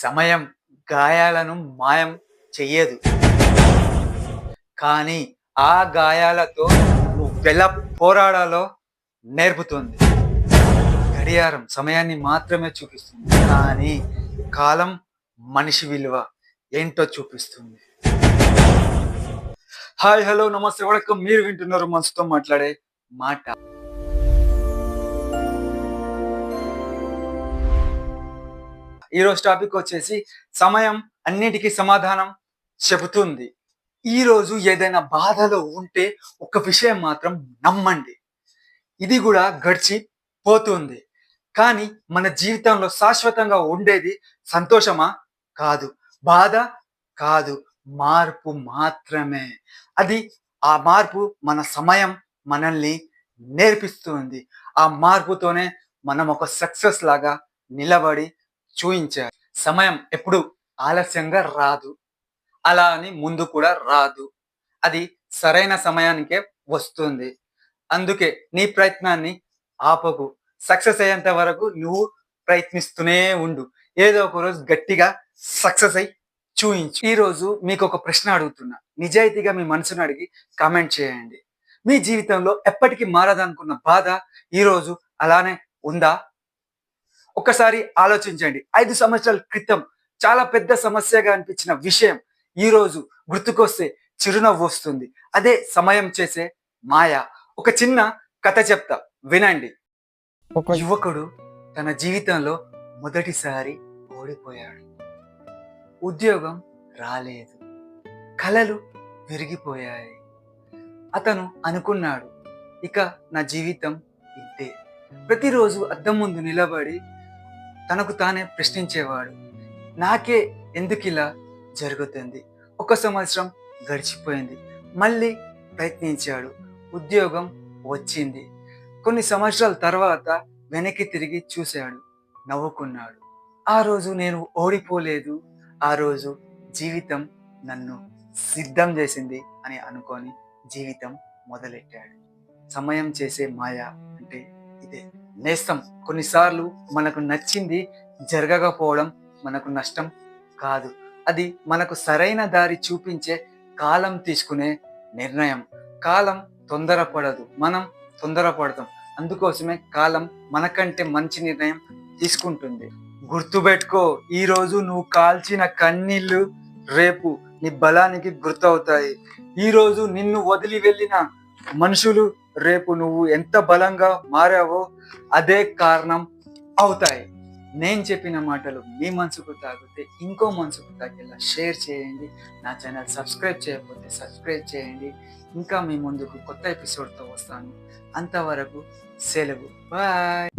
సమయం గాయాలను మాయం చెయ్యదు. కానీ ఆ గాయాలతో నువ్వెలా పోరాడాలో నేర్పుతుంది. గడియారం సమయాన్ని మాత్రమే చూపిస్తుంది. కానీ కాలం మనిషి విలువ ఏంటో చూపిస్తుంది. హాయ్, హలో, నమస్తే, వణకం. మీరు వింటున్నారు మనసుతో మాట్లాడే మాట. ఈరోజు టాపిక్ వచ్చేసి సమయం అన్నిటికీ సమాధానం చెబుతుంది. ఈరోజు ఏదైనా బాధలో ఉంటే ఒక విషయం మాత్రం నమ్మండి, ఇది కూడా గడిచి పోతుంది. కానీ మన జీవితంలో శాశ్వతంగా ఉండేది సంతోషమా? కాదు. బాధ? కాదు. మార్పు మాత్రమే. అది ఆ మార్పు మన సమయం మనల్ని నేర్పిస్తుంది. ఆ మార్పుతోనే మనం ఒక సక్సెస్ లాగా నిలబడి చూయించారు. సమయం ఎప్పుడు ఆలస్యంగా రాదు, అలా అని ముందు కూడా రాదు. అది సరైన సమయానికే వస్తుంది. అందుకే నీ ప్రయత్నాన్ని ఆపకు. సక్సెస్ అయ్యేంత వరకు నువ్వు ప్రయత్నిస్తూనే ఉండు. ఏదో ఒక రోజు గట్టిగా సక్సెస్ అయి చూయించు. ఈరోజు మీకు ఒక ప్రశ్న అడుగుతున్నా. నిజాయితీగా మీ మనసును అడిగి కామెంట్ చేయండి. మీ జీవితంలో ఎప్పటికీ మారదనుకున్న బాధ ఈరోజు అలానే ఉందా? ఒక్కసారి ఆలోచించండి. 5 సంవత్సరాల క్రితం చాలా పెద్ద సమస్యగా అనిపించిన విషయం ఈరోజు గుర్తుకొస్తే చిరునవ్వు వస్తుంది. అదే సమయం చేసే మాయ. ఒక చిన్న కథ చెప్తా, వినండి. ఒక యువకుడు తన జీవితంలో మొదటిసారి ఓడిపోయాడు. ఉద్యోగం రాలేదు, కలలు విరిగిపోయాయి. అతను అనుకున్నాడు, ఇక నా జీవితం ఇంతే. ప్రతిరోజు అద్దం ముందు నిలబడి తనకు తానే ప్రశ్నించేవాడు, నాకే ఎందుకు ఇలా జరుగుతుంది? 1 సంవత్సరం గడిచిపోయింది. మళ్ళీ ప్రయత్నించాడు. ఉద్యోగం వచ్చింది. కొన్ని సంవత్సరాల తర్వాత వెనక్కి తిరిగి చూశాడు, నవ్వుకున్నాడు. ఆ రోజు నేను ఓడిపోలేదు, ఆ రోజు జీవితం నన్ను సిద్ధం చేసింది అని అనుకొని జీవితం మొదలెట్టాడు. సమయం చేసే మాయ అంటే ఇదే. నేస్తం, కొన్నిసార్లు మనకు నచ్చింది జరగకపోవడం మనకు నష్టం కాదు. అది మనకు సరైన దారి చూపించే కాలం తీసుకునే నిర్ణయం. కాలం తొందరపడదు, మనం తొందరపడతాం. అందుకోసమే కాలం మనకంటే మంచి నిర్ణయం తీసుకుంటుంది. గుర్తుపెట్టుకో, ఈరోజు నువ్వు కాల్చిన కన్నీళ్ళు రేపు నీ బలానికి గుర్తవుతాయి. ఈరోజు నిన్ను వదిలి వెళ్ళిన మనుషులు రేపు నువ్వు ఎంత బలంగా మారావో అదే కారణం అవుతాయి. నేను చెప్పిన మాటలు మీ మనసుకు తాగితే ఇంకో మనసుకు తాగేలా షేర్ చేయండి. నా ఛానల్ సబ్స్క్రైబ్ చేయకపోతే సబ్స్క్రైబ్ చేయండి. ఇంకా మీ ముందుకు కొత్త ఎపిసోడ్తో వస్తాను. అంతవరకు సెలవు. బాయ్.